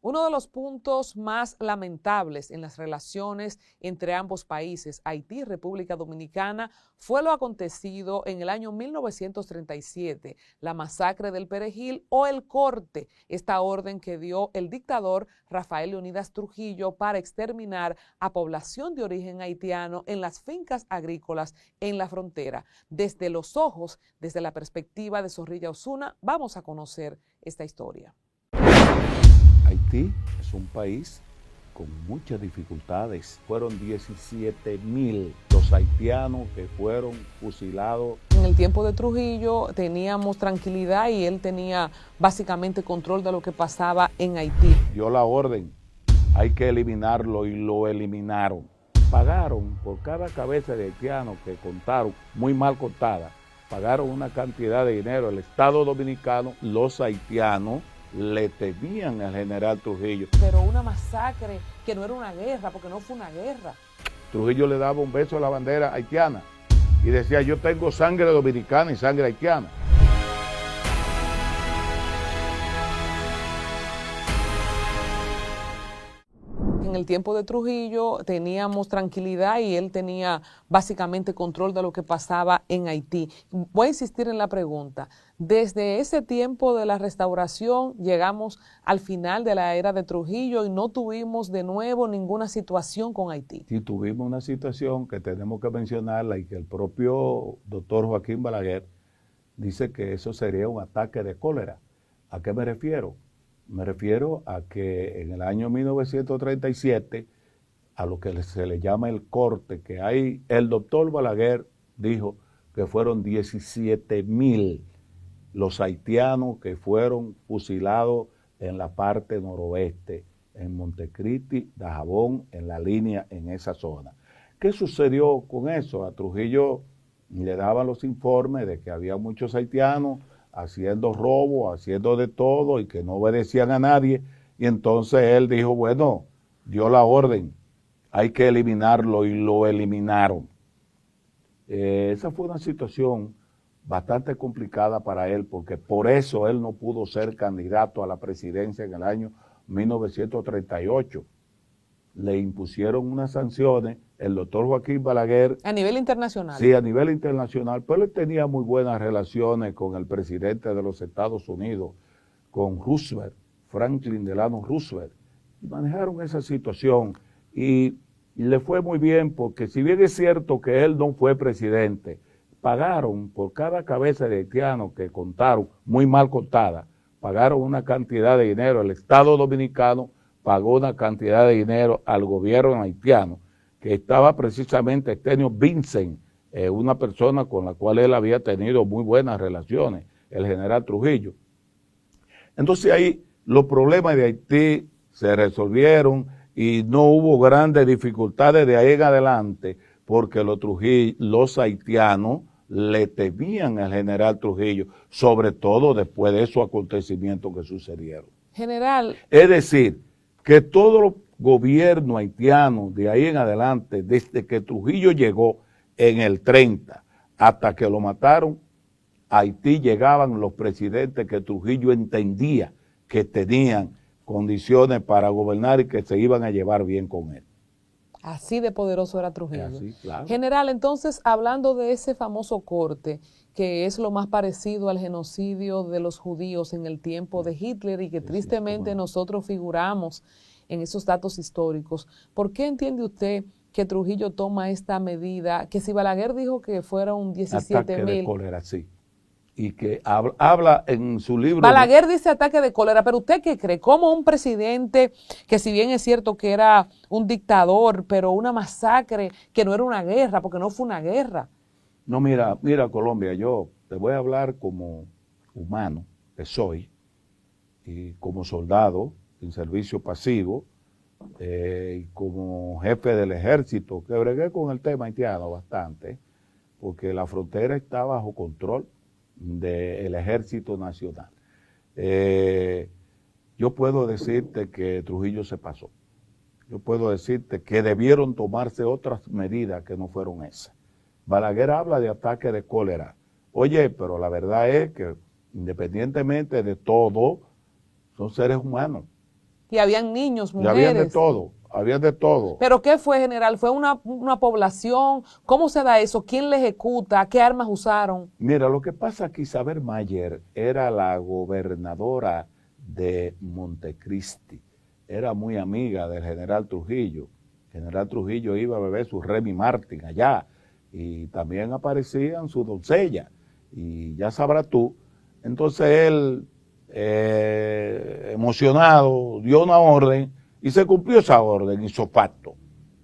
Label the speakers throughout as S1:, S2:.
S1: Uno de los puntos más lamentables en las relaciones entre ambos países, Haití y República Dominicana, fue lo acontecido en el año 1937, la masacre del Perejil o el corte, esta orden que dio el dictador Rafael Leónidas Trujillo para exterminar a población de origen haitiano en las fincas agrícolas en la frontera. Desde los ojos, desde la perspectiva de Zorrilla Osuna, vamos a conocer esta historia.
S2: Haití es un país con muchas dificultades. Fueron 17,000 los haitianos que fueron fusilados.
S1: En el tiempo de Trujillo teníamos tranquilidad y él tenía básicamente control de lo que pasaba en Haití.
S2: Dio la orden, hay que eliminarlo y lo eliminaron. Pagaron por cada cabeza de haitiano que contaron, muy mal contada, pagaron una cantidad de dinero. El Estado Dominicano, los haitianos, le temían al general Trujillo.
S1: Pero una masacre que no era una guerra, porque no fue una guerra.
S2: Trujillo le daba un beso a la bandera haitiana y decía, yo tengo sangre dominicana y sangre haitiana.
S1: En el tiempo de Trujillo teníamos tranquilidad y él tenía básicamente control de lo que pasaba en Haití. Voy a insistir en la pregunta. Desde ese tiempo de la restauración llegamos al final de la era de Trujillo y no tuvimos de nuevo ninguna situación con Haití.
S2: Sí, tuvimos una situación que tenemos que mencionarla y que el propio doctor Joaquín Balaguer dice que eso sería un ataque de cólera. ¿A qué me refiero? Me refiero a que en el año 1937, a lo que se le llama el corte, que hay, el doctor Balaguer dijo que fueron 17,000 los haitianos que fueron fusilados en la parte noroeste, en Montecristi, Dajabón, en la línea, en esa zona. ¿Qué sucedió con eso? A Trujillo le daban los informes de que había muchos haitianos haciendo robo, haciendo de todo y que no obedecían a nadie. Y entonces él dijo, bueno, dio la orden, hay que eliminarlo y lo eliminaron. Esa fue una situación bastante complicada para él porque por eso él no pudo ser candidato a la presidencia en el año 1938. Le impusieron unas sanciones, el doctor Joaquín Balaguer.
S1: ¿A nivel internacional?
S2: Sí, a nivel internacional, pero él tenía muy buenas relaciones con el presidente de los Estados Unidos, con Roosevelt, Franklin Delano Roosevelt. Y manejaron esa situación y le fue muy bien porque si bien es cierto que él no fue presidente, pagaron por cada cabeza de haitiano que contaron, muy mal contada, pagaron una cantidad de dinero. El Estado Dominicano pagó una cantidad de dinero al gobierno haitiano, que estaba precisamente Estenio Vincent, una persona con la cual él había tenido muy buenas relaciones, el general Trujillo. Entonces ahí los problemas de Haití se resolvieron y no hubo grandes dificultades de ahí en adelante, porque los haitianos le temían al general Trujillo, sobre todo después de esos acontecimientos que sucedieron.
S1: General.
S2: Es decir, que todos los gobiernos haitianos de ahí en adelante, desde que Trujillo llegó en el 30 hasta que lo mataron, a Haití llegaban los presidentes que Trujillo entendía que tenían condiciones para gobernar y que se iban a llevar bien con él.
S1: Así de poderoso era Trujillo.
S2: Así, claro.
S1: General, entonces, hablando de ese famoso corte, que es lo más parecido al genocidio de los judíos en el tiempo de Hitler y que tristemente nosotros figuramos en esos datos históricos, ¿por qué entiende usted que Trujillo toma esta medida? Que si Balaguer dijo que fueron 17,000...
S2: Ataque de cólera, sí. Y que habla en su libro...
S1: Balaguer dice ataque de cólera, pero ¿usted qué cree? ¿Cómo un presidente, que si bien es cierto que era un dictador, pero una masacre, que no era una guerra, porque no fue una guerra?
S2: No, mira, Colombia, yo te voy a hablar como humano que soy, y como soldado en servicio pasivo, y como jefe del ejército, que bregué con el tema haitiano bastante, porque la frontera está bajo control del Ejército Nacional. Yo puedo decirte que Trujillo se pasó. Yo puedo decirte que debieron tomarse otras medidas que no fueron esas. Balaguer habla de ataque de cólera. Oye, pero la verdad es que independientemente de todo, son seres humanos.
S1: Y habían niños,
S2: Y
S1: mujeres.
S2: había de todo, había de todo.
S1: ¿Pero qué fue, general? ¿Fue una población? ¿Cómo se da eso? ¿Quién le ejecuta? ¿Qué armas usaron?
S2: Mira, lo que pasa es que Isabel Mayer era la gobernadora de Montecristi. Era muy amiga del general Trujillo. El general Trujillo iba a beber su Remy Martin allá y también aparecían sus doncellas. Y ya sabrás tú. Entonces él, emocionado, dio una orden y se cumplió esa orden, hizo facto.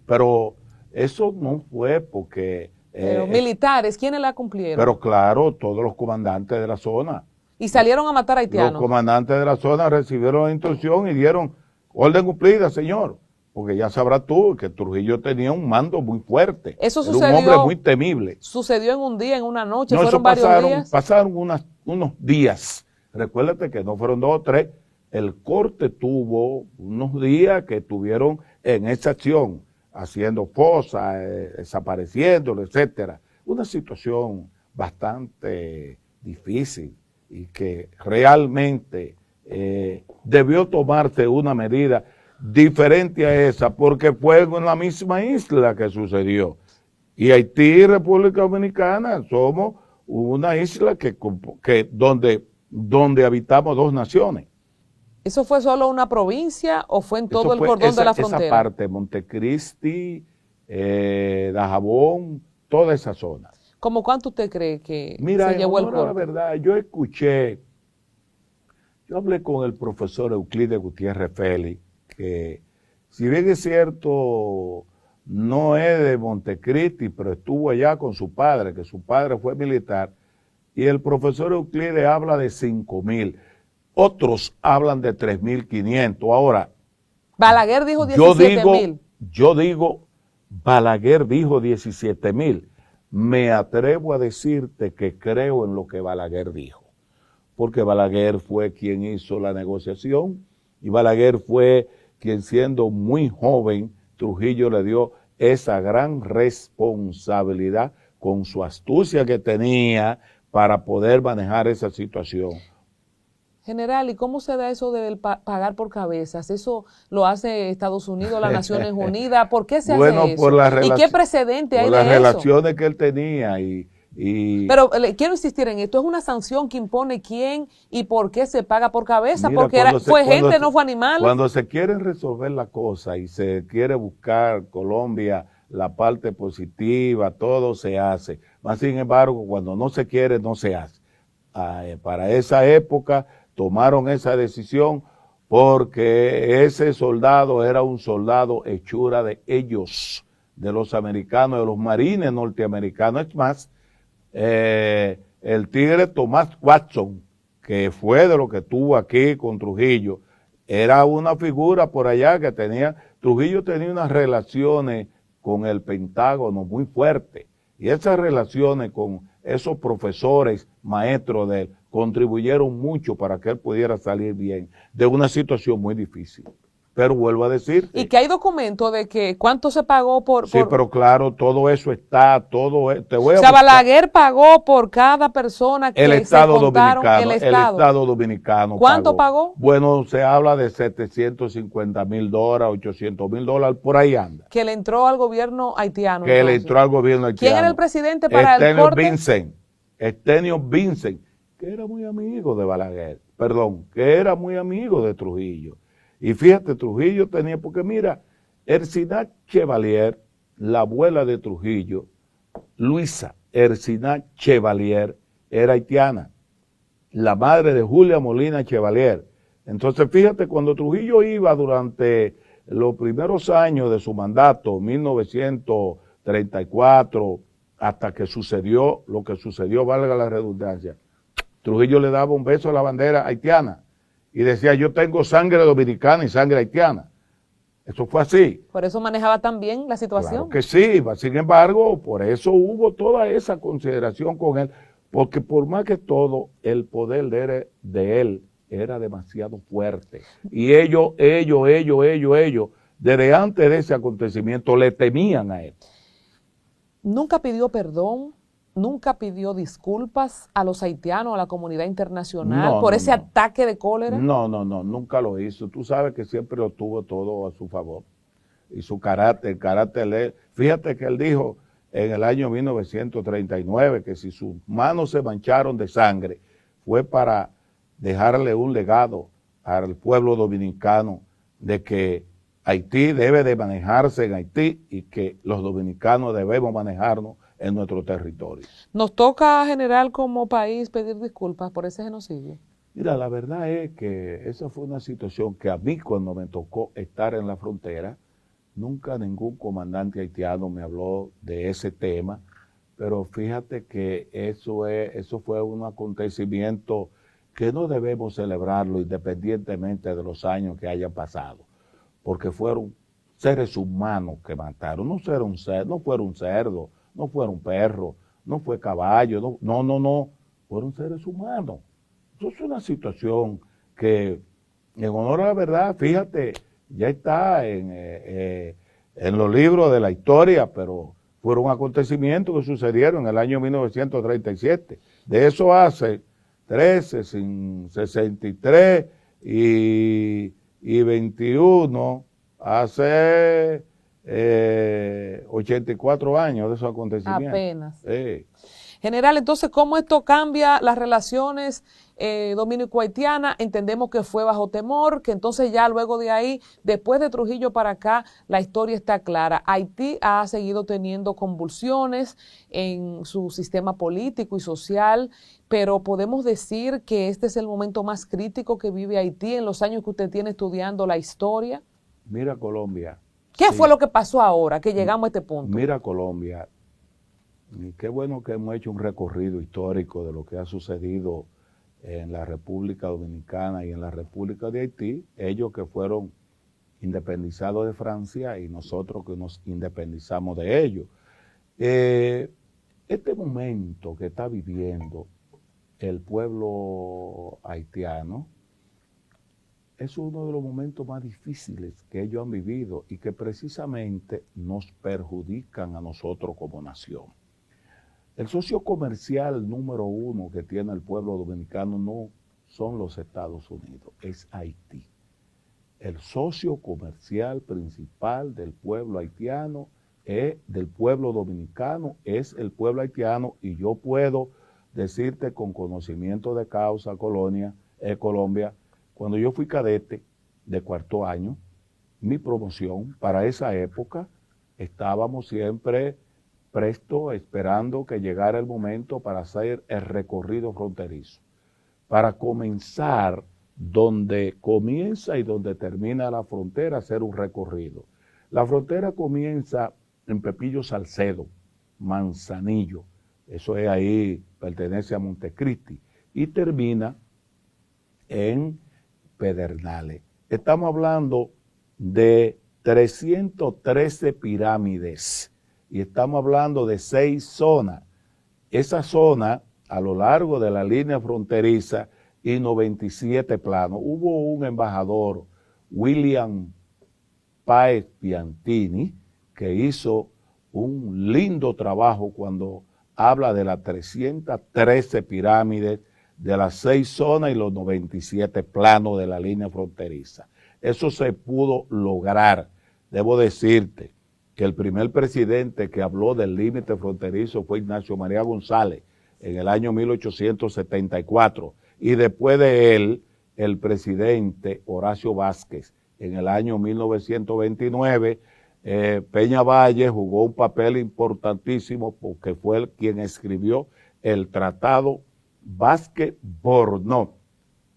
S2: Pero eso no fue porque...
S1: Pero militares, ¿quiénes la cumplieron?
S2: Pero claro, todos los comandantes de la zona.
S1: Y salieron a matar haitianos.
S2: Los comandantes de la zona recibieron la instrucción y dieron orden cumplida, señor. Porque ya sabrás tú que Trujillo tenía un mando muy fuerte.
S1: Eso
S2: era
S1: sucedió.
S2: un hombre muy temible.
S1: Sucedió en un día, en una noche,
S2: No,
S1: fueron varios días.
S2: Pasaron unos días. Recuérdate que no fueron 2 o 3. El corte tuvo unos días que estuvieron en esa acción, haciendo fosas, desapareciéndolo, etcétera. Una situación bastante difícil y que realmente debió tomarse una medida diferente a esa, porque fue en la misma isla que sucedió. Y Haití y República Dominicana somos una isla donde habitamos 2 naciones.
S1: ¿Eso fue solo una provincia o fue en todo el cordón de la frontera?
S2: Esa parte, Montecristi, Dajabón, toda esa zona.
S1: ¿Cómo cuánto usted cree que
S2: se
S1: llevó el corte?
S2: La verdad, yo hablé con el profesor Euclides Gutiérrez Félix, que si bien es cierto, no es de Montecristi, pero estuvo allá con su padre, que su padre fue militar, y el profesor Euclides habla de 5,000. Otros hablan de 3,500. Ahora,
S1: Balaguer dijo 17,000.
S2: Yo digo, Balaguer dijo 17,000. Me atrevo a decirte que creo en lo que Balaguer dijo, porque Balaguer fue quien hizo la negociación y Balaguer fue quien, siendo muy joven, Trujillo le dio esa gran responsabilidad con su astucia que tenía para poder manejar esa situación.
S1: General, ¿y cómo se da eso de pagar por cabezas? ¿Eso lo hace Estados Unidos, las Naciones Unidas? ¿Por qué se hace eso? ¿Y qué precedente hay de eso?
S2: Por las relaciones que él tenía
S1: Pero quiero insistir en esto, ¿es una sanción que impone quién y por qué se paga por cabeza?
S2: Mira,
S1: porque fue gente, no fue animales.
S2: Cuando se quieren resolver la cosa y se quiere buscar Colombia la parte positiva, todo se hace. Más sin embargo, cuando no se quiere, no se hace. Para esa época tomaron esa decisión porque ese soldado era un soldado hechura de ellos, de los americanos, de los marines norteamericanos. Es más, el tigre Tomás Watson, que fue de lo que estuvo aquí con Trujillo, era una figura por allá que Trujillo tenía unas relaciones con el Pentágono muy fuertes, y esas relaciones con esos profesores, maestros de él, contribuyeron mucho para que él pudiera salir bien de una situación muy difícil. Pero vuelvo a decir.
S1: Y que hay documentos de que cuánto se pagó por...
S2: Sí, pero claro, todo eso está, te voy a...
S1: O sea, Balaguer pagó por cada persona que
S2: el Estado
S1: se contaron,
S2: dominicano,
S1: el Estado
S2: dominicano.
S1: ¿Cuánto pagó?
S2: Bueno, se habla de $750,000, $800,000, por ahí anda.
S1: Que le entró al gobierno haitiano.
S2: Que le entró al gobierno haitiano.
S1: ¿Quién era el presidente para el corte?
S2: Estenio Vincent, que era muy amigo de Balaguer, que era muy amigo de Trujillo. Y fíjate, Trujillo tenía, porque mira, Ercinac Chevalier, la abuela de Trujillo, Luisa Ercinac Chevalier, era haitiana, la madre de Julia Molina Chevalier. Entonces, fíjate, cuando Trujillo iba durante los primeros años de su mandato, 1934, hasta que sucedió lo que sucedió, valga la redundancia, Trujillo le daba un beso a la bandera haitiana y decía, yo tengo sangre dominicana y sangre haitiana. Eso fue así.
S1: Por eso manejaba tan bien la situación.
S2: Claro que sí, sin embargo, por eso hubo toda esa consideración con él, porque por más que todo, el poder de él era demasiado fuerte. Y ellos, desde antes de ese acontecimiento, le temían a él.
S1: ¿Nunca pidió perdón nunca pidió disculpas a los haitianos, a la comunidad internacional, por ese ataque de cólera?
S2: No, nunca lo hizo. Tú sabes que siempre lo tuvo todo a su favor. Y su carácter, fíjate que él dijo en el año 1939 que si sus manos se mancharon de sangre fue para dejarle un legado al pueblo dominicano de que Haití debe de manejarse en Haití y que los dominicanos debemos manejarnos en nuestro territorio.
S1: ¿Nos toca, general, como país pedir disculpas por ese genocidio?
S2: Mira, la verdad es que esa fue una situación que a mí cuando me tocó estar en la frontera, nunca ningún comandante haitiano me habló de ese tema, pero fíjate que eso fue un acontecimiento que no debemos celebrarlo independientemente de los años que hayan pasado, porque fueron seres humanos que mataron, no fueron cerdo, no fueron perro, no fue caballo, no, fueron seres humanos. Eso es una situación que, en honor a la verdad, fíjate, ya está en los libros de la historia, pero fueron acontecimientos que sucedieron en el año 1937. De eso hace 13, 63 y 21, hace 84 años de esos acontecimientos.
S1: Apenas.
S2: Sí.
S1: General, entonces, ¿cómo esto cambia las relaciones dominico-haitianas? Entendemos que fue bajo temor, que entonces ya luego de ahí, después de Trujillo para acá, la historia está clara. Haití ha seguido teniendo convulsiones en su sistema político y social, pero podemos decir que este es el momento más crítico que vive Haití en los años que usted tiene estudiando la historia.
S2: Mira Colombia.
S1: ¿Qué fue lo que pasó ahora que llegamos a este punto?
S2: Mira Colombia. Y qué bueno que hemos hecho un recorrido histórico de lo que ha sucedido en la República Dominicana y en la República de Haití, ellos que fueron independizados de Francia y nosotros que nos independizamos de ellos. Este momento que está viviendo el pueblo haitiano es uno de los momentos más difíciles que ellos han vivido y que precisamente nos perjudican a nosotros como nación. El socio comercial número 1 que tiene el pueblo dominicano no son los Estados Unidos, es Haití. El socio comercial principal del pueblo haitiano, del pueblo dominicano, es el pueblo haitiano, y yo puedo decirte con conocimiento de causa, Colombia, cuando yo fui cadete de cuarto año, mi promoción para esa época, estábamos siempre presto, esperando que llegara el momento para hacer el recorrido fronterizo, para comenzar donde comienza y donde termina la frontera, hacer un recorrido. La frontera comienza en Pepillo Salcedo, Manzanillo, eso es ahí, pertenece a Montecristi, y termina en Pedernales. Estamos hablando de 313 pirámides, y estamos hablando de 6 zonas. Esa zona, a lo largo de la línea fronteriza, y 97 planos. Hubo un embajador, William Páez Piantini, que hizo un lindo trabajo cuando habla de las 313 pirámides, de las 6 zonas y los 97 planos de la línea fronteriza. Eso se pudo lograr. Debo decirte que el primer presidente que habló del límite fronterizo fue Ignacio María González en el año 1874, y después de él, el presidente Horacio Vázquez en el año 1929. Peña Valle jugó un papel importantísimo porque fue quien escribió el tratado Vázquez-Bornó.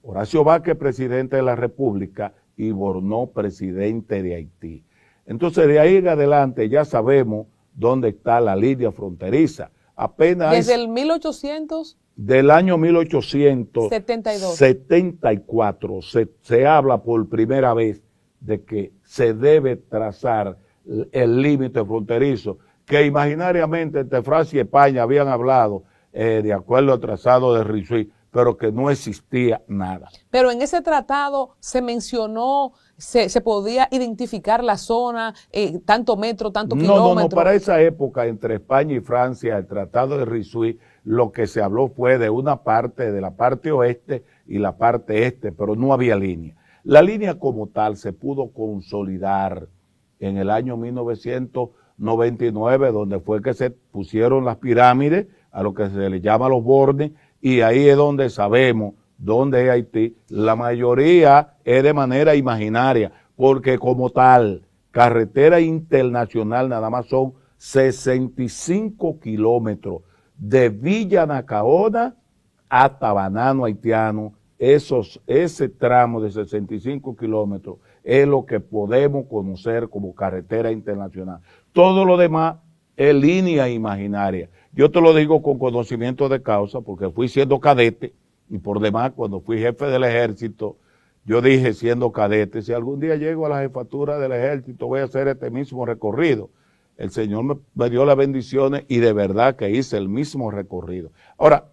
S2: Horacio Vázquez, presidente de la República, y Bornó, presidente de Haití. Entonces, de ahí en adelante ya sabemos dónde está la línea fronteriza. Apenas
S1: desde el 1800...
S2: Del año 1874 se habla por primera vez de que se debe trazar el límite fronterizo, que imaginariamente entre Francia y España habían hablado de acuerdo al trazado de Ricci, pero que no existía nada.
S1: Pero en ese tratado se mencionó, se podía identificar la zona, tanto metro, tanto kilómetro.
S2: No, para esa época, entre España y Francia, el Tratado de Ryswick, lo que se habló fue de una parte, de la parte oeste y la parte este, pero no había línea. La línea como tal se pudo consolidar en el año 1999, donde fue que se pusieron las pirámides, a lo que se le llama los bordes, y ahí es donde sabemos dónde es Haití. La mayoría es de manera imaginaria, porque como tal, carretera internacional nada más son 65 kilómetros de Villa Nacaona hasta Banano Haitiano. Ese tramo de 65 kilómetros es lo que podemos conocer como carretera internacional. Todo lo demás es línea imaginaria. Yo te lo digo con conocimiento de causa porque fui siendo cadete y por demás cuando fui jefe del ejército, yo dije siendo cadete, si algún día llego a la jefatura del ejército voy a hacer este mismo recorrido. El Señor me dio las bendiciones y de verdad que hice el mismo recorrido. Ahora,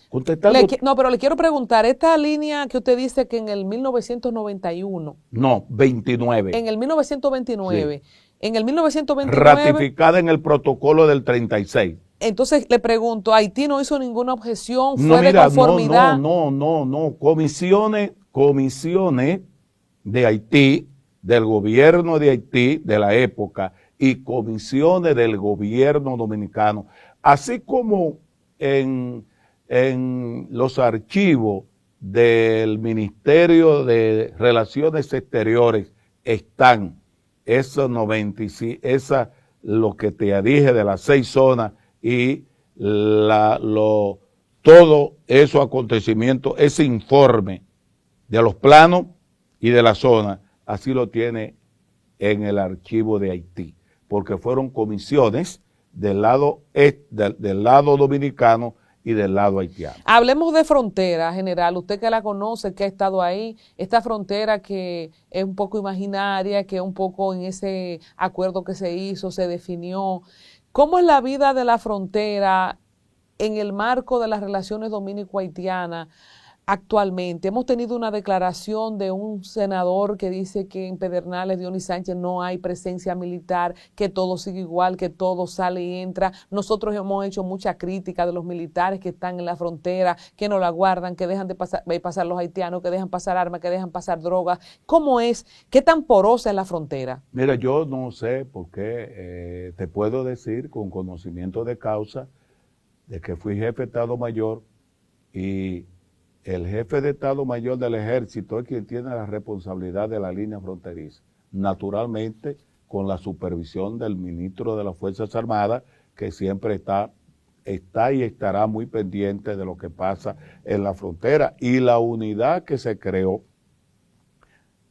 S2: contestando...
S1: pero le quiero preguntar, esta línea que usted dice que en el 1991...
S2: No, 29.
S1: En el 1929... Sí. En el 1929...
S2: Ratificada en el protocolo del 36.
S1: Entonces le pregunto, ¿Haití no hizo ninguna objeción? ¿Fue de conformidad?
S2: No. Comisiones de Haití, del gobierno de Haití de la época y comisiones del gobierno dominicano, así como en los archivos del Ministerio de Relaciones Exteriores están esos 95, lo que te dije de las 6 zonas y todo esos acontecimientos, ese informe de los planos y de la zona, así lo tiene en el archivo de Haití, porque fueron comisiones del lado dominicano y del lado haitiano.
S1: Hablemos de frontera, general, usted que la conoce, que ha estado ahí, esta frontera que es un poco imaginaria, que un poco en ese acuerdo que se hizo, se definió. ¿Cómo es la vida de la frontera en el marco de las relaciones dominico-haitianas actualmente? Hemos tenido una declaración de un senador que dice que en Pedernales, Dionis Sánchez, no hay presencia militar, que todo sigue igual, que todo sale y entra. Nosotros hemos hecho mucha crítica de los militares que están en la frontera, que no la guardan, que dejan de pasar los haitianos, que dejan pasar armas, que dejan pasar drogas. ¿Cómo es? ¿Qué tan porosa es la frontera?
S2: Mira, yo no sé por qué, te puedo decir con conocimiento de causa de que fui jefe de Estado Mayor y el jefe de Estado Mayor del Ejército es quien tiene la responsabilidad de la línea fronteriza, naturalmente con la supervisión del ministro de las Fuerzas Armadas, que siempre está y estará muy pendiente de lo que pasa en la frontera. Y la unidad que se creó,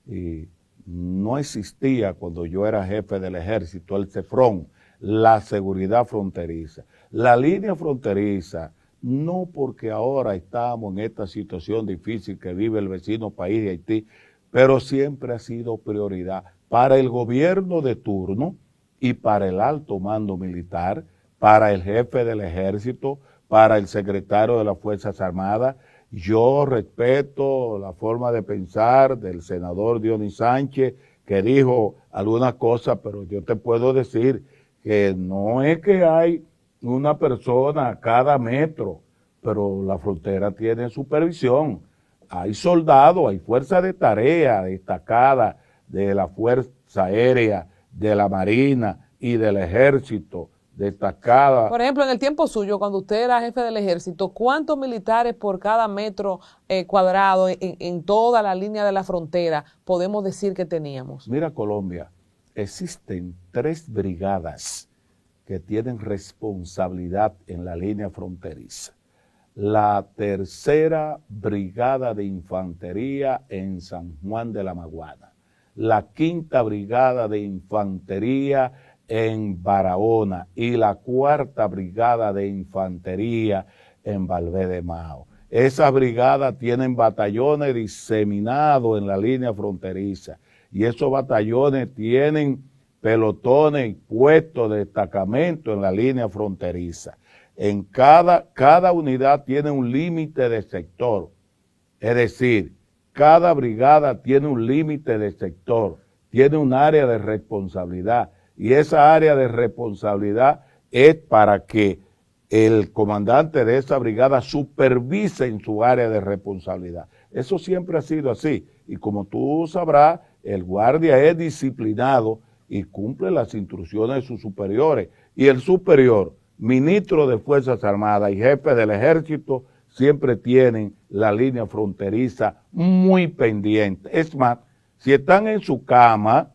S2: y no existía cuando yo era jefe del Ejército, el CEFRON, la seguridad fronteriza. La línea fronteriza, no porque ahora estamos en esta situación difícil que vive el vecino país de Haití, pero siempre ha sido prioridad para el gobierno de turno y para el alto mando militar, para el jefe del ejército, para el secretario de las Fuerzas Armadas. Yo respeto la forma de pensar del senador Dionis Sánchez, que dijo algunas cosas, pero yo te puedo decir que no es que hay una persona a cada metro, pero la frontera tiene supervisión. Hay soldados, hay fuerzas de tarea destacadas de la Fuerza Aérea, de la Marina y del Ejército destacada.
S1: Por ejemplo, en el tiempo suyo, cuando usted era jefe del Ejército, ¿cuántos militares por cada metro cuadrado en toda la línea de la frontera podemos decir que teníamos?
S2: Mira, Colombia, existen 3 brigadas que tienen responsabilidad en la línea fronteriza. La 3ª Brigada de Infantería en San Juan de la Maguana, la 5ª Brigada de Infantería en Barahona y la 4ª Brigada de Infantería en Valverde Mao. Esas brigadas tienen batallones diseminados en la línea fronteriza y esos batallones tienen pelotones y puestos de destacamento en la línea fronteriza. En cada unidad tiene un límite de sector. Es decir, cada brigada tiene un límite de sector, tiene un área de responsabilidad. Y esa área de responsabilidad es para que el comandante de esa brigada supervise en su área de responsabilidad. Eso siempre ha sido así. Y como tú sabrás, el guardia es disciplinado y cumple las instrucciones de sus superiores. Y el superior, ministro de Fuerzas Armadas y jefe del Ejército, siempre tienen la línea fronteriza muy pendiente. Es más, si están en su cama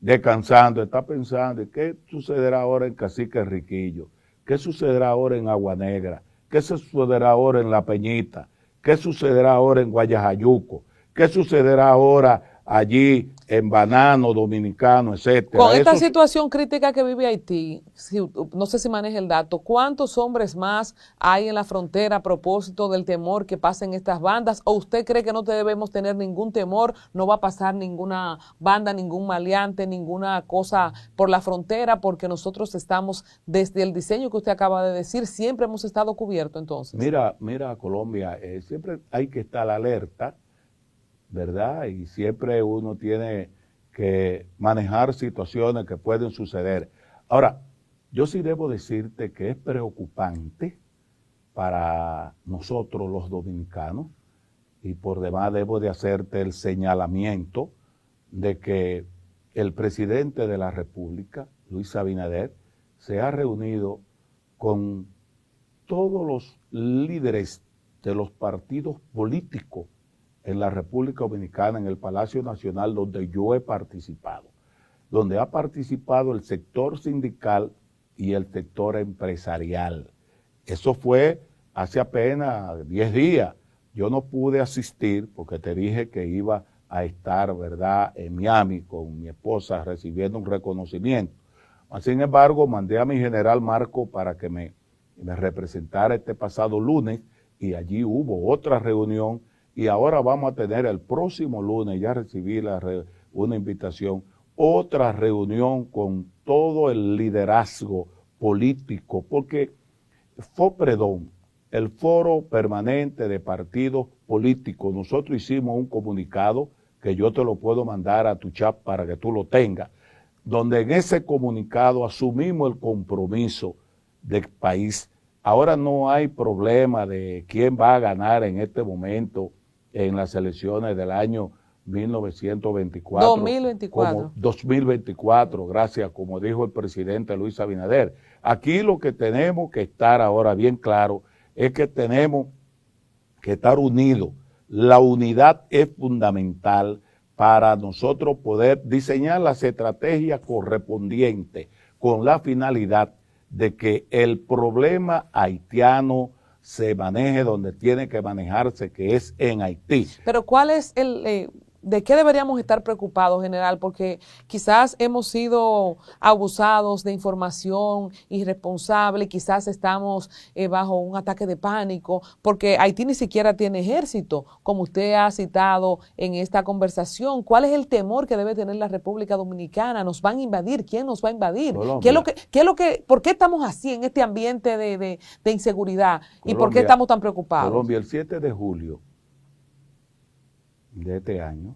S2: descansando, está pensando, ¿qué sucederá ahora en Cacique Riquillo? ¿Qué sucederá ahora en Agua Negra? ¿Qué sucederá ahora en La Peñita? ¿Qué sucederá ahora en Guayajayuco? ¿Qué sucederá ahora allí en Banano Dominicano, etcétera?
S1: Con esta situación crítica que vive Haití, no sé si maneja el dato, ¿cuántos hombres más hay en la frontera a propósito del temor que pasen estas bandas? ¿O usted cree que no debemos tener ningún temor? ¿No va a pasar ninguna banda, ningún maleante, ninguna cosa por la frontera? Porque nosotros estamos, desde el diseño que usted acaba de decir, siempre hemos estado cubiertos entonces.
S2: Mira Colombia, siempre hay que estar alerta, ¿verdad? Y siempre uno tiene que manejar situaciones que pueden suceder. Ahora, yo sí debo decirte que es preocupante para nosotros los dominicanos, y por demás debo de hacerte el señalamiento de que el presidente de la República, Luis Abinader, se ha reunido con todos los líderes de los partidos políticos en la República Dominicana, en el Palacio Nacional, donde yo he participado, donde ha participado el sector sindical y el sector empresarial. Eso fue hace apenas 10 días. Yo no pude asistir porque te dije que iba a estar, ¿verdad?, en Miami con mi esposa recibiendo un reconocimiento. Sin embargo, mandé a mi general Marco para que me representara este pasado lunes, y allí hubo otra reunión. Y ahora vamos a tener el próximo lunes, ya recibí una invitación, otra reunión con todo el liderazgo político, porque FOPREDOM, el Foro Permanente de Partidos Políticos, nosotros hicimos un comunicado que yo te lo puedo mandar a tu chat para que tú lo tengas, donde en ese comunicado asumimos el compromiso del país. Ahora no hay problema de quién va a ganar en este momento en las elecciones del año 1924.
S1: 2024.
S2: 2024, gracias, como dijo el presidente Luis Abinader. Aquí lo que tenemos que estar ahora bien claro es que tenemos que estar unidos. La unidad es fundamental para nosotros poder diseñar las estrategias correspondientes con la finalidad de que el problema haitiano se maneje donde tiene que manejarse, que es en Haití.
S1: Pero ¿cuál es de qué deberíamos estar preocupados, general? Porque quizás hemos sido abusados de información irresponsable, quizás estamos bajo un ataque de pánico, porque Haití ni siquiera tiene ejército, como usted ha citado en esta conversación. ¿Cuál es el temor que debe tener la República Dominicana? ¿Nos van a invadir? ¿Quién nos va a invadir? ¿Por qué estamos así en este ambiente de inseguridad? ¿Y por qué estamos tan preocupados?
S2: Colombia, el 7 de julio de este año,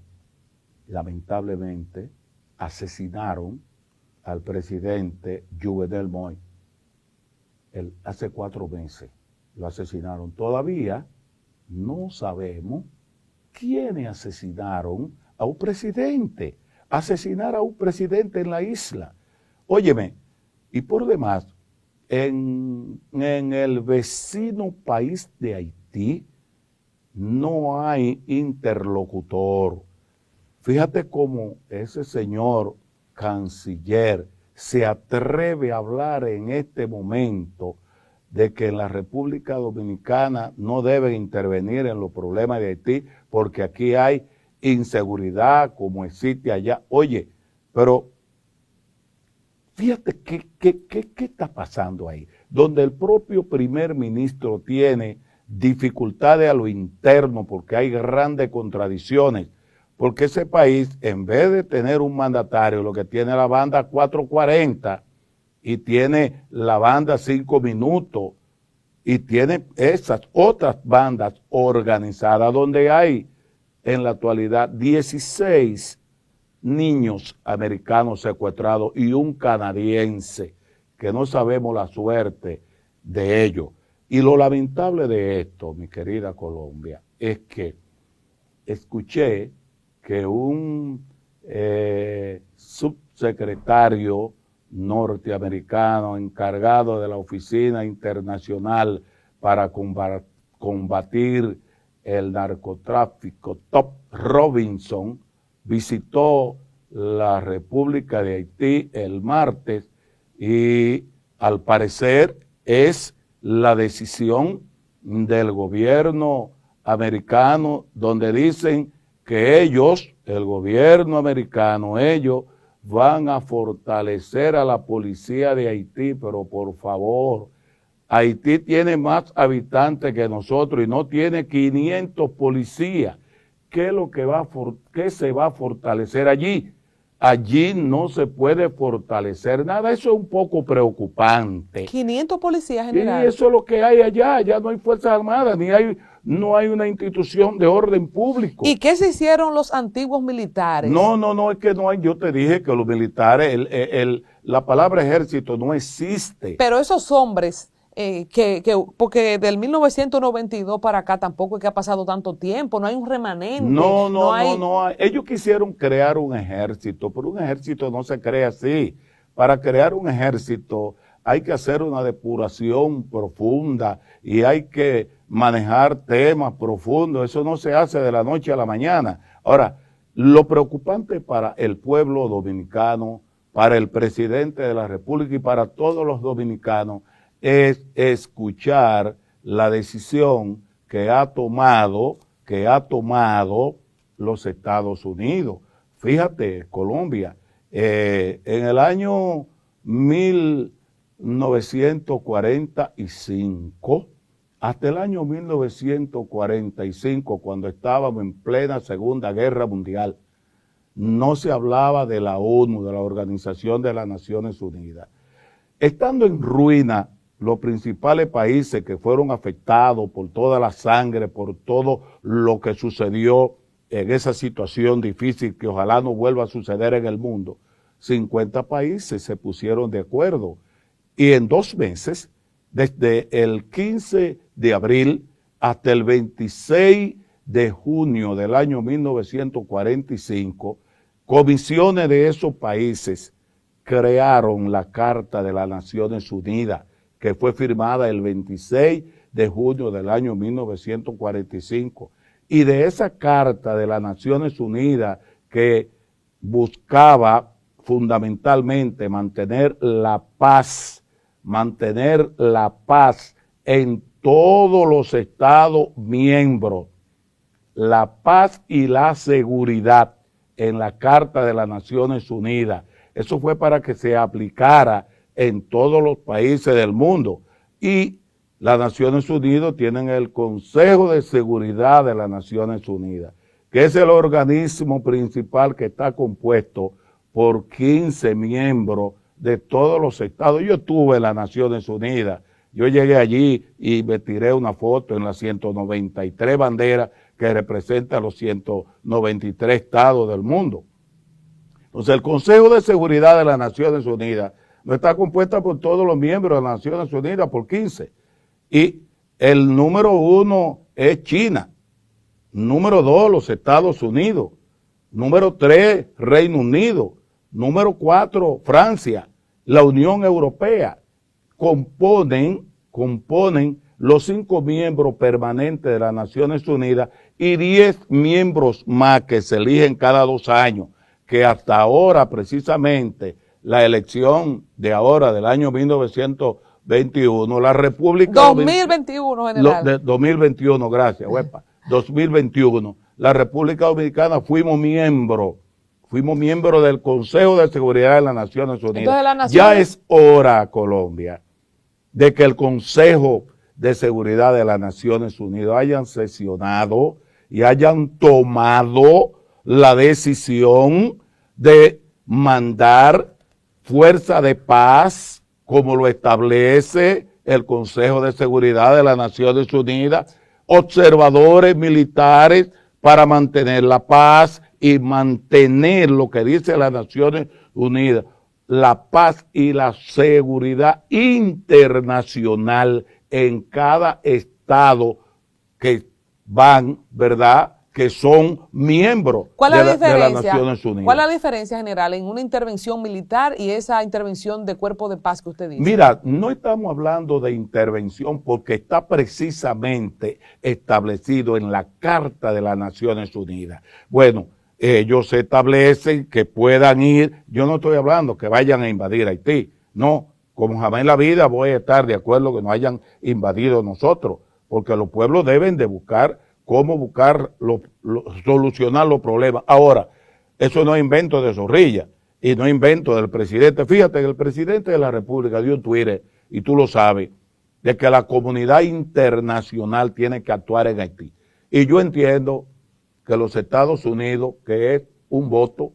S2: lamentablemente, asesinaron al presidente Jovenel Moïse. Hace 4 meses lo asesinaron. Todavía no sabemos quiénes asesinaron a un presidente. Asesinar a un presidente en la isla. Óyeme, y por demás, en el vecino país de Haití, no hay interlocutor. Fíjate cómo ese señor canciller se atreve a hablar en este momento de que en la República Dominicana no deben intervenir en los problemas de Haití porque aquí hay inseguridad como existe allá. Oye, pero fíjate qué está pasando ahí, donde el propio primer ministro tiene dificultades a lo interno porque hay grandes contradicciones, porque ese país, en vez de tener un mandatario, lo que tiene la banda 440 y tiene la banda 5 minutos, y tiene esas otras bandas organizadas donde hay en la actualidad 16 niños americanos secuestrados y un canadiense que no sabemos la suerte de ellos. Y lo lamentable de esto, mi querida Colombia, es que escuché que un subsecretario norteamericano encargado de la Oficina Internacional para combatir el narcotráfico, Top Robinson, visitó la República de Haití el martes y al parecer es la decisión del gobierno americano donde dicen que ellos, el gobierno americano, ellos van a fortalecer a la policía de Haití, pero por favor, Haití tiene más habitantes que nosotros y no tiene 500 policías. ¿Qué es lo que qué se va a fortalecer allí? Allí no se puede fortalecer nada. Eso es un poco preocupante.
S1: 500 policías generales.
S2: Y eso es lo que hay allá. Allá no hay Fuerzas Armadas, no hay una institución de orden público.
S1: ¿Y qué se hicieron los antiguos militares?
S2: No, es que no hay. Yo te dije que los militares, la palabra ejército no existe.
S1: Pero esos hombres, porque del 1992 para acá tampoco es que ha pasado tanto tiempo, no hay un remanente.
S2: No hay. Ellos quisieron crear un ejército, pero un ejército no se crea así. Para crear un ejército hay que hacer una depuración profunda y hay que manejar temas profundos. Eso no se hace de la noche a la mañana. Ahora, lo preocupante para el pueblo dominicano, para el presidente de la República y para todos los dominicanos es escuchar la decisión que ha tomado los Estados Unidos. Fíjate, Colombia, en el año 1945, hasta el año 1945, cuando estábamos en plena Segunda Guerra Mundial, no se hablaba de la ONU, de la Organización de las Naciones Unidas. Estando en ruina los principales países que fueron afectados por toda la sangre, por todo lo que sucedió en esa situación difícil que ojalá no vuelva a suceder en el mundo, 50 países se pusieron de acuerdo y en 2 meses, desde el 15 de abril hasta el 26 de junio del año 1945, comisiones de esos países crearon la Carta de las Naciones Unidas, que fue firmada el 26 de junio del año 1945. Y de esa Carta de las Naciones Unidas que buscaba fundamentalmente mantener la paz en todos los Estados miembros, la paz y la seguridad en la Carta de las Naciones Unidas. Eso fue para que se aplicara en todos los países del mundo. Y las Naciones Unidas tienen el Consejo de Seguridad de las Naciones Unidas, que es el organismo principal que está compuesto por 15 miembros de todos los estados. Yo estuve en las Naciones Unidas, yo llegué allí y me tiré una foto en las 193 banderas que representan los 193 estados del mundo. Entonces el Consejo de Seguridad de las Naciones Unidas no está compuesta por todos los miembros de las Naciones Unidas, por 15. Y el número 1 es China, número 2 los Estados Unidos, número 3 Reino Unido, número 4 Francia, la Unión Europea. Componen los 5 miembros permanentes de las Naciones Unidas y 10 miembros más que se eligen cada 2 años, que hasta ahora precisamente la elección de ahora del año 1921, la República
S1: 2021 general.
S2: 2021, gracias, huepa. 2021, la República Dominicana fuimos miembros del Consejo de Seguridad de las Naciones Unidas.
S1: Entonces,
S2: ya es hora, Colombia, de que el Consejo de Seguridad de las Naciones Unidas hayan sesionado y hayan tomado la decisión de mandar fuerza de paz, como lo establece el Consejo de Seguridad de las Naciones Unidas, observadores militares para mantener la paz y mantener lo que dice las Naciones Unidas, la paz y la seguridad internacional en cada estado que van, ¿verdad?, que son miembros de las Naciones Unidas.
S1: ¿Cuál es la diferencia general en una intervención militar y esa intervención de cuerpo de paz que usted dice?
S2: Mira, no estamos hablando de intervención porque está precisamente establecido en la Carta de las Naciones Unidas. Bueno, ellos establecen que puedan ir, yo no estoy hablando que vayan a invadir Haití, no, como jamás en la vida voy a estar de acuerdo que no hayan invadido nosotros, porque los pueblos deben de buscar cómo solucionar los problemas. Ahora, eso no es invento de Zorrilla y no es invento del presidente. Fíjate que el presidente de la República dio un Twitter, y tú lo sabes, de que la comunidad internacional tiene que actuar en Haití. Y yo entiendo que los Estados Unidos, que es un voto,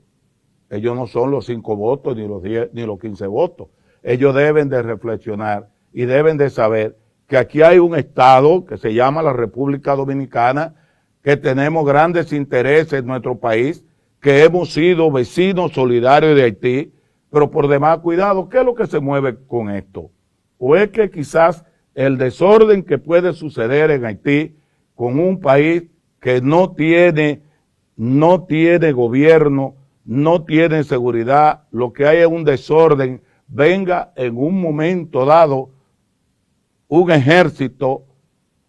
S2: ellos no son los 5 votos, ni los 10, ni los 15 votos. Ellos deben de reflexionar y deben de saber que aquí hay un Estado que se llama la República Dominicana, que tenemos grandes intereses en nuestro país, que hemos sido vecinos solidarios de Haití, pero por demás, cuidado, ¿qué es lo que se mueve con esto? O es que quizás el desorden que puede suceder en Haití con un país que no tiene gobierno, no tiene seguridad, lo que hay es un desorden, venga en un momento dado un ejército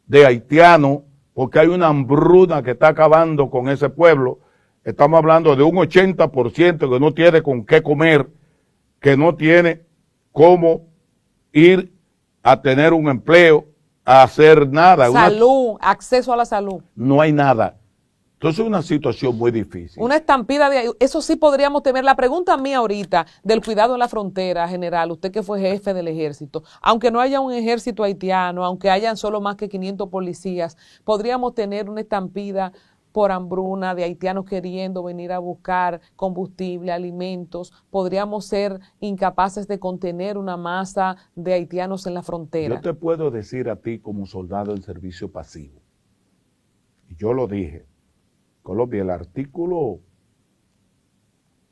S2: de haitianos, porque hay una hambruna que está acabando con ese pueblo. Estamos hablando de un 80% que no tiene con qué comer, que no tiene cómo ir a tener un empleo, a hacer nada.
S1: Salud, acceso a la salud.
S2: No hay nada. Entonces es una situación muy difícil.
S1: Una estampida de... Eso sí podríamos temer. La pregunta mía ahorita del cuidado en la frontera, general, usted que fue jefe del ejército, aunque no haya un ejército haitiano, aunque hayan solo más que 500 policías, podríamos tener una estampida por hambruna de haitianos queriendo venir a buscar combustible, alimentos. Podríamos ser incapaces de contener una masa de haitianos en la frontera.
S2: Yo te puedo decir a ti como soldado en servicio pasivo, y yo lo dije, Colombia, el artículo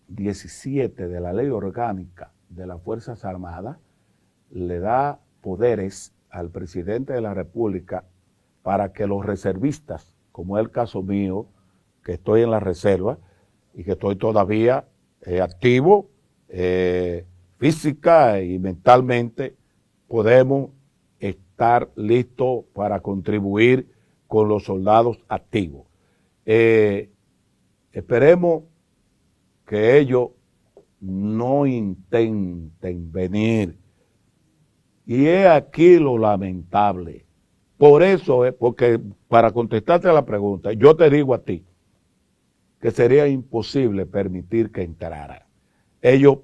S2: 17 de la Ley Orgánica de las Fuerzas Armadas le da poderes al presidente de la República para que los reservistas, como es el caso mío, que estoy en la reserva y que estoy todavía activo, física y mentalmente, podemos estar listos para contribuir con los soldados activos. Esperemos que ellos no intenten venir. Y es aquí lo lamentable. Por eso es, porque para contestarte a la pregunta, yo te digo a ti que sería imposible permitir que entraran. Ellos,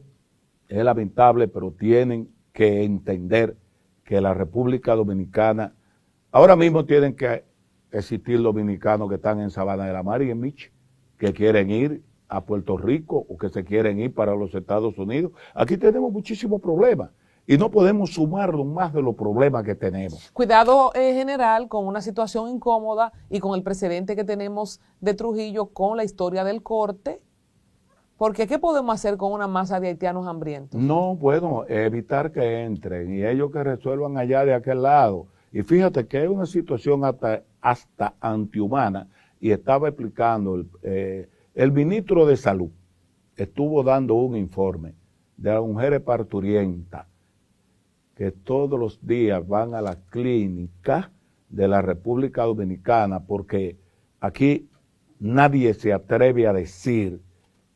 S2: es lamentable, pero tienen que entender que la República Dominicana, ahora mismo tienen que existir dominicanos que están en Sabana de la Mar y en Michi, que quieren ir a Puerto Rico o que se quieren ir para los Estados Unidos. Aquí tenemos muchísimos problemas y no podemos sumarnos más de los problemas que tenemos.
S1: Cuidado general con una situación incómoda y con el precedente que tenemos de Trujillo con la historia del corte, porque ¿qué podemos hacer con una masa de haitianos hambrientos?
S2: No, bueno, evitar que entren y ellos que resuelvan allá de aquel lado. Y fíjate que es una situación hasta antihumana, y estaba explicando, el ministro de Salud estuvo dando un informe de las mujeres parturientas que todos los días van a la clínica de la República Dominicana, porque aquí nadie se atreve a decir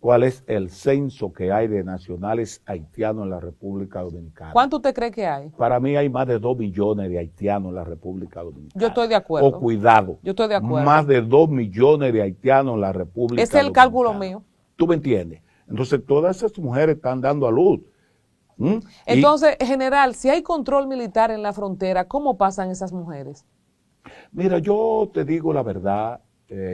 S2: cuál es el censo que hay de nacionales haitianos en la República Dominicana.
S1: ¿Cuánto usted cree que hay?
S2: Para mí hay más de 2 millones de haitianos en la República Dominicana.
S1: Yo estoy de acuerdo.
S2: O cuidado.
S1: Yo estoy de acuerdo.
S2: Más de 2 millones de haitianos en la República Dominicana.
S1: Ese es el cálculo mío.
S2: ¿Tú me entiendes? Entonces todas esas mujeres están dando a luz.
S1: Entonces, general, si hay control militar en la frontera, ¿cómo pasan esas mujeres?
S2: Mira, yo te digo la verdad.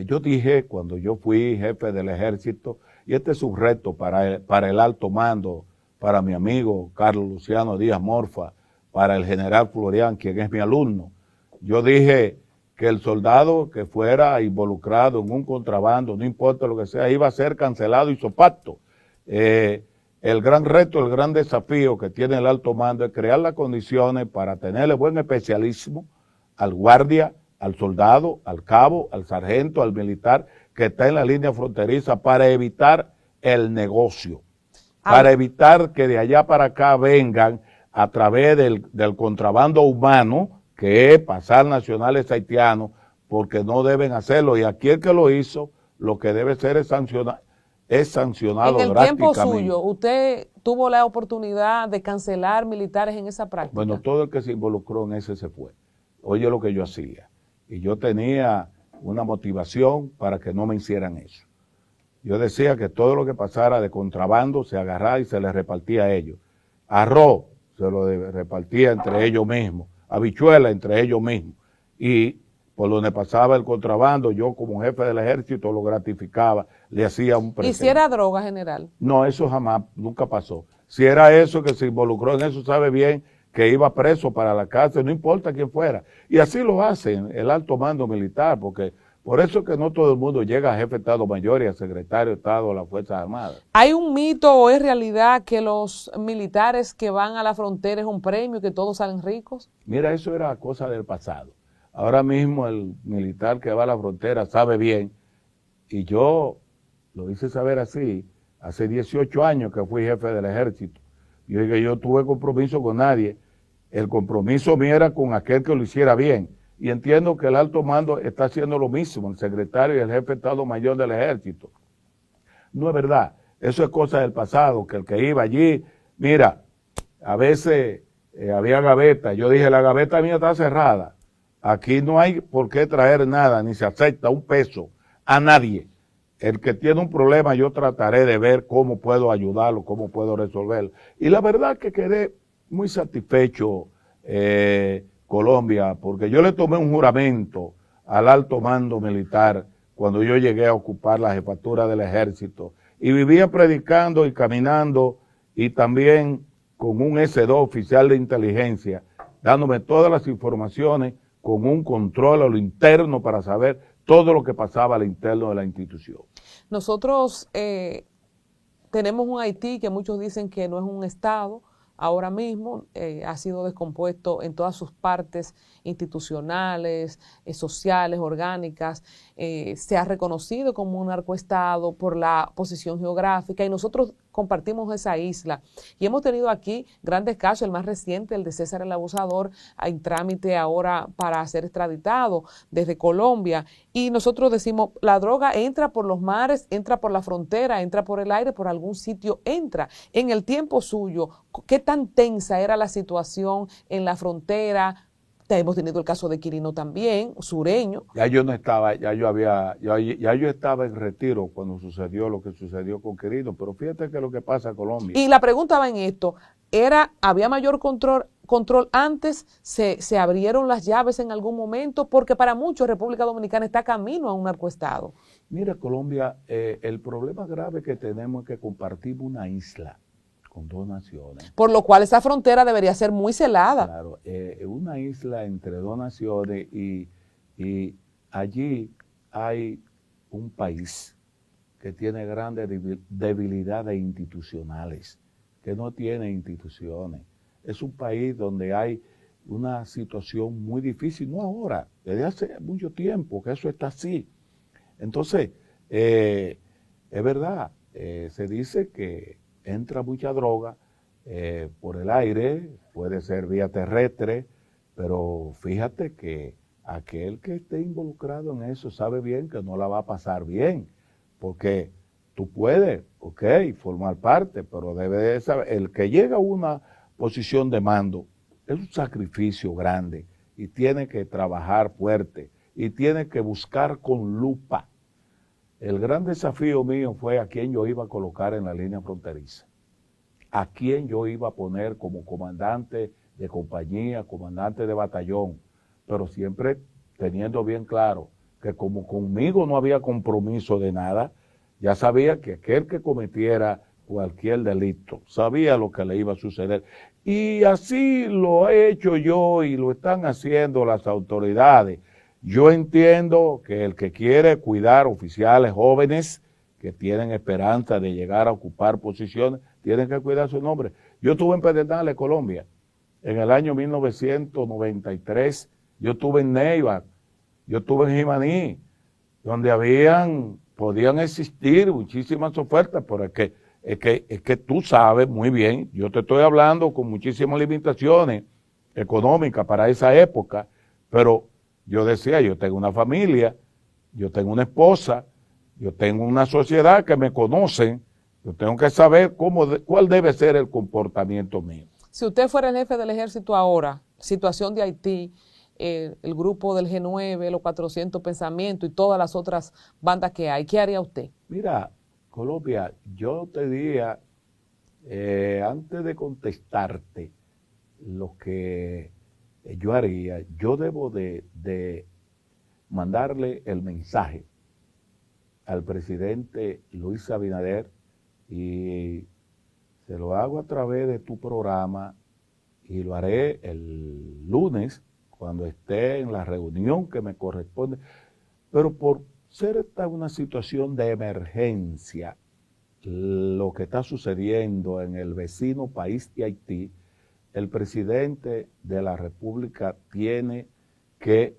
S2: Yo dije cuando yo fui jefe del ejército, y este es un reto para el alto mando, para mi amigo Carlos Luciano Díaz Morfa, para el general Florian, quien es mi alumno. Yo dije que el soldado que fuera involucrado en un contrabando, no importa lo que sea, iba a ser cancelado ipso facto. El gran reto, el gran desafío que tiene el alto mando es crear las condiciones para tenerle buen especialismo al guardia, al soldado, al cabo, al sargento, al militar que está en la línea fronteriza para evitar el negocio, para evitar que de allá para acá vengan a través del contrabando humano, que es pasar nacionales haitianos, porque no deben hacerlo. Y aquí el que lo hizo, lo que debe ser es sancionado
S1: En el tiempo suyo, ¿usted tuvo la oportunidad de cancelar militares en esa práctica?
S2: Bueno, todo el que se involucró en ese se fue. Oye lo que yo hacía. Y yo tenía una motivación para que no me hicieran eso. Yo decía que todo lo que pasara de contrabando se agarraba y se les repartía a ellos. Arroz se lo repartía entre ellos mismos. Habichuela entre ellos mismos. Y por donde pasaba el contrabando, yo como jefe del ejército lo gratificaba, le hacía un presente.
S1: ¿Y si era droga, general?
S2: No, eso jamás, nunca pasó. Si era eso que se involucró en eso, sabe bien que iba preso para la cárcel, no importa quién fuera. Y así lo hacen el alto mando militar, porque por eso es que no todo el mundo llega a jefe de Estado Mayor y a secretario de Estado de las Fuerzas Armadas.
S1: ¿Hay un mito o es realidad que los militares que van a la frontera es un premio, que todos salen ricos?
S2: Mira, eso era cosa del pasado. Ahora mismo el militar que va a la frontera sabe bien, y yo lo hice saber así, hace 18 años que fui jefe del ejército. Yo dije, yo tuve compromiso con nadie, el compromiso mío era con aquel que lo hiciera bien. Y entiendo que el alto mando está haciendo lo mismo, el secretario y el jefe de Estado Mayor del ejército. No es verdad, eso es cosa del pasado, que el que iba allí, mira, a veces había gaveta, yo dije, la gaveta mía está cerrada. Aquí no hay por qué traer nada, ni se acepta un peso a nadie. El que tiene un problema yo trataré de ver cómo puedo ayudarlo, cómo puedo resolverlo. Y la verdad que quedé muy satisfecho, Colombia, porque yo le tomé un juramento al alto mando militar cuando yo llegué a ocupar la jefatura del ejército. Y vivía predicando y caminando y también con un S2 oficial de inteligencia, dándome todas las informaciones con un control a lo interno para saber todo lo que pasaba al interno de la institución.
S1: Nosotros tenemos un Haití que muchos dicen que no es un Estado. Ahora mismo ha sido descompuesto en todas sus partes institucionales, sociales, orgánicas. Se ha reconocido como un narcoestado por la posición geográfica y nosotros compartimos esa isla. Y hemos tenido aquí grandes casos, el más reciente, el de César el Abusador, en trámite ahora para ser extraditado desde Colombia. Y nosotros decimos, la droga entra por los mares, entra por la frontera, entra por el aire, por algún sitio entra. En el tiempo suyo, ¿qué tan tensa era la situación en la frontera? Hemos tenido el caso de Quirino también, sureño.
S2: Ya yo no estaba, ya yo estaba en retiro cuando sucedió lo que sucedió con Quirino, pero fíjate que lo que pasa en Colombia.
S1: Y la pregunta va en esto, ¿había mayor control antes? ¿Se abrieron las llaves en algún momento? Porque para muchos República Dominicana está camino a un narcoestado.
S2: Mira, Colombia, el problema grave que tenemos es que compartimos una isla con dos naciones.
S1: Por lo cual esa frontera debería ser muy celada.
S2: Claro, una isla entre dos naciones y allí hay un país que tiene grandes debilidades institucionales, que no tiene instituciones. Es un país donde hay una situación muy difícil, no ahora, desde hace mucho tiempo que eso está así. Entonces, es verdad, se dice que entra mucha droga por el aire, puede ser vía terrestre, pero fíjate que aquel que esté involucrado en eso sabe bien que no la va a pasar bien, porque tú puedes, formar parte, pero debe de saber, el que llega a una posición de mando es un sacrificio grande y tiene que trabajar fuerte y tiene que buscar con lupa. El gran desafío mío fue a quién yo iba a colocar en la línea fronteriza, a quién yo iba a poner como comandante de compañía, comandante de batallón, pero siempre teniendo bien claro que como conmigo no había compromiso de nada, ya sabía que aquel que cometiera cualquier delito, sabía lo que le iba a suceder. Y así lo he hecho yo y lo están haciendo las autoridades. Yo entiendo que el que quiere cuidar oficiales jóvenes que tienen esperanza de llegar a ocupar posiciones, tienen que cuidar su nombre. Yo estuve en Pedernales, Colombia, en el año 1993, yo estuve en Neiva, yo estuve en Jimaní, donde podían existir muchísimas ofertas, pero es que tú sabes muy bien, yo te estoy hablando con muchísimas limitaciones económicas para esa época, pero yo decía, yo tengo una familia, yo tengo una esposa, yo tengo una sociedad que me conocen, yo tengo que saber cuál debe ser el comportamiento mío.
S1: Si usted fuera el jefe del ejército ahora, situación de Haití, el grupo del G9, los 400 Pensamientos y todas las otras bandas que hay, ¿qué haría usted?
S2: Mira, Colombia, yo te diría, antes de contestarte lo que yo haría, yo debo de mandarle el mensaje al presidente Luis Abinader y se lo hago a través de tu programa y lo haré el lunes cuando esté en la reunión que me corresponde, pero por ser esta una situación de emergencia, lo que está sucediendo en el vecino país de Haití, el presidente de la República tiene que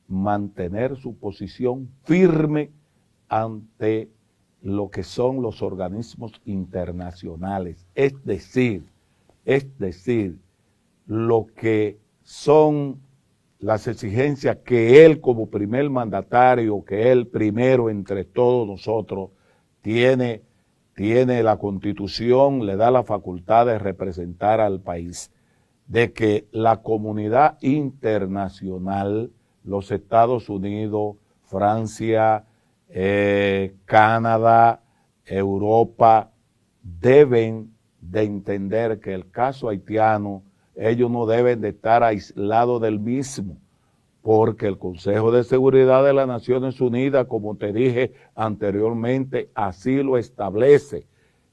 S2: mantener su posición firme ante lo que son los organismos internacionales, es decir, lo que son las exigencias que él como primer mandatario, que él primero entre todos nosotros, tiene la Constitución, le da la facultad de representar al país, de que la comunidad internacional, los Estados Unidos, Francia, Canadá, Europa, deben de entender que el caso haitiano, ellos no deben de estar aislados del mismo, porque el Consejo de Seguridad de las Naciones Unidas, como te dije anteriormente, así lo establece.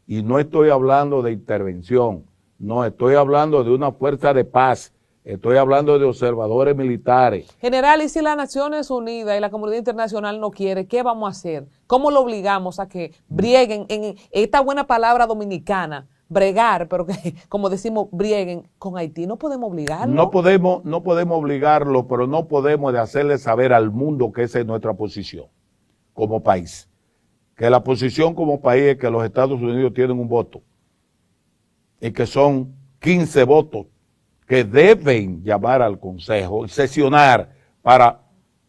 S2: Y no estoy hablando de intervención, no estoy hablando de una fuerza de paz, estoy hablando de observadores militares.
S1: General, y si las Naciones Unidas y la comunidad internacional no quiere, ¿qué vamos a hacer? ¿Cómo lo obligamos a que brieguen en esta buena palabra dominicana? Bregar, pero que, como decimos, brieguen con Haití. ¿No podemos obligarlo?
S2: No podemos obligarlo, pero no podemos de hacerle saber al mundo que esa es nuestra posición como país. Que la posición como país es que los Estados Unidos tienen un voto y que son 15 votos que deben llamar al Consejo y sesionar para,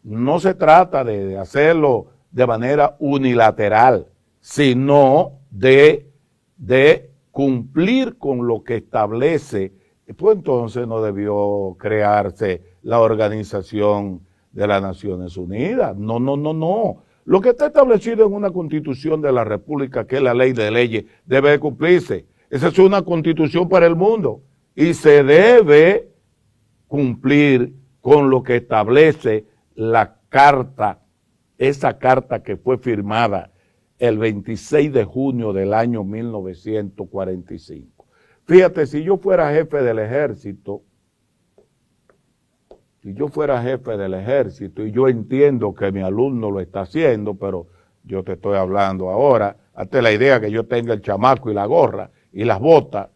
S2: no se trata de hacerlo de manera unilateral, sino de cumplir con lo que establece. Pues entonces no debió crearse la Organización de las Naciones Unidas. No. Lo que está establecido en una Constitución de la República, que es la ley de leyes, debe cumplirse. Esa es una Constitución para el mundo y se debe cumplir con lo que establece la carta, esa carta que fue firmada el 26 de junio del año 1945. Fíjate, si yo fuera jefe del ejército, y yo entiendo que mi alumno lo está haciendo, pero yo te estoy hablando ahora, hazte la idea que yo tenga el chamaco y la gorra y las botas,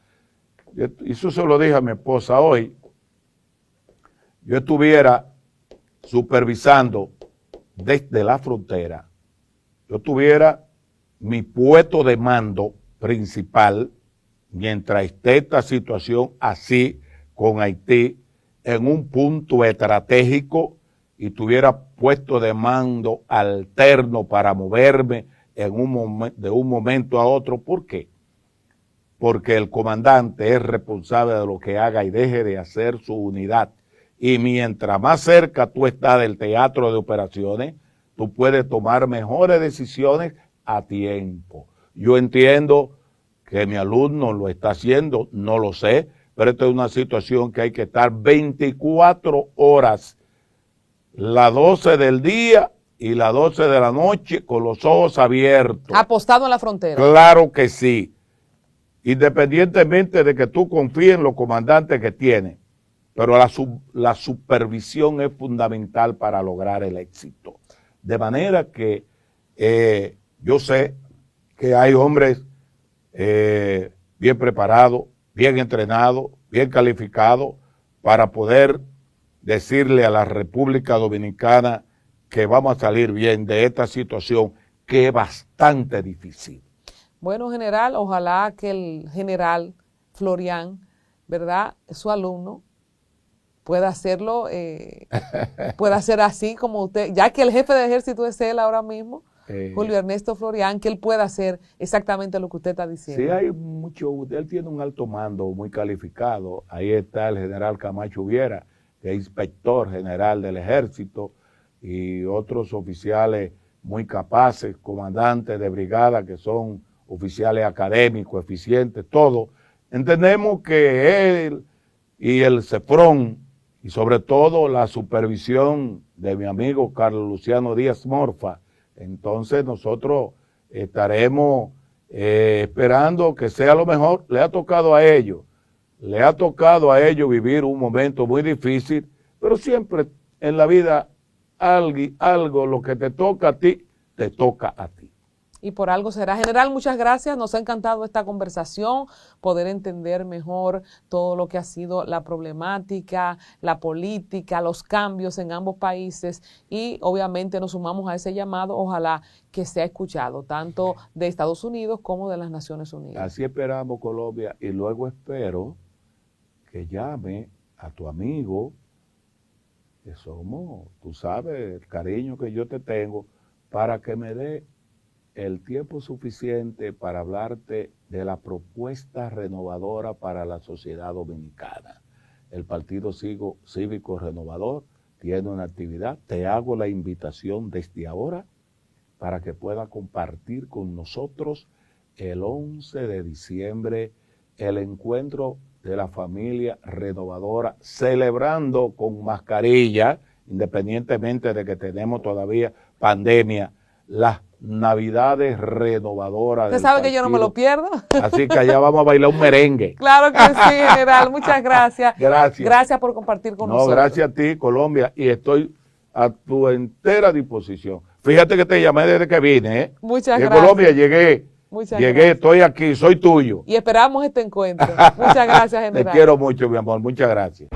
S2: y eso se lo dije a mi esposa hoy, yo estuviera supervisando desde la frontera, yo tuviera mi puesto de mando principal, mientras esté esta situación así con Haití, en un punto estratégico y tuviera puesto de mando alterno para moverme de un momento a otro. ¿Por qué? Porque el comandante es responsable de lo que haga y deje de hacer su unidad. Y mientras más cerca tú estás del teatro de operaciones, tú puedes tomar mejores decisiones a tiempo. Yo entiendo que mi alumno lo está haciendo, no lo sé, pero esta es una situación que hay que estar 24 horas, las 12 del día y las 12 de la noche con los ojos abiertos.
S1: Apostado en la frontera.
S2: Claro que sí. independientemente de que tú confíes en los comandantes que tienes, pero la supervisión es fundamental para lograr el éxito. De manera que yo sé que hay hombres bien preparados, bien entrenados, bien calificados para poder decirle a la República Dominicana que vamos a salir bien de esta situación que es bastante difícil.
S1: Bueno, general, ojalá que el general Florian, ¿verdad?, su alumno, pueda hacerlo, pueda ser así como usted, ya que el jefe de ejército es él ahora mismo, Julio Ernesto Florian, que él pueda hacer exactamente lo que usted está diciendo.
S2: Sí, hay mucho, él tiene un alto mando muy calificado. Ahí está el general Camacho Viera, que es inspector general del ejército, y otros oficiales muy capaces, comandantes de brigada que son oficiales académicos, eficientes, todo. Entendemos que él y el CEFRON, y sobre todo la supervisión de mi amigo Carlos Luciano Díaz Morfa, entonces nosotros estaremos esperando que sea lo mejor. Le ha tocado a ellos vivir un momento muy difícil, pero siempre en la vida algo, lo que te toca a ti, te toca a ti.
S1: Y por algo será. General, muchas gracias. Nos ha encantado esta conversación, poder entender mejor todo lo que ha sido la problemática, la política, los cambios en ambos países y obviamente nos sumamos a ese llamado, ojalá que sea escuchado, tanto de Estados Unidos como de las Naciones Unidas.
S2: Así esperamos, Colombia, y luego espero que llame a tu amigo, que somos, tú sabes, el cariño que yo te tengo, para que me dé el tiempo suficiente para hablarte de la propuesta renovadora para la sociedad dominicana. El Partido Cívico Renovador tiene una actividad. Te hago la invitación desde ahora para que pueda compartir con nosotros el 11 de diciembre el encuentro de la familia renovadora, celebrando con mascarilla, independientemente de que tenemos todavía pandemia, las Navidades renovadoras.
S1: Usted sabe que yo no me lo pierdo.
S2: Así que allá vamos a bailar un merengue.
S1: Claro que sí, general. Muchas gracias.
S2: Gracias.
S1: Gracias por compartir con nosotros.
S2: Gracias a ti, Colombia, y estoy a tu entera disposición. Fíjate que te llamé desde que vine, ¿eh?
S1: Muchas
S2: gracias.
S1: gracias.
S2: Colombia llegué. Llegué, estoy aquí, soy tuyo.
S1: Y esperamos este encuentro. Muchas gracias, general.
S2: Te quiero mucho, mi amor. Muchas gracias.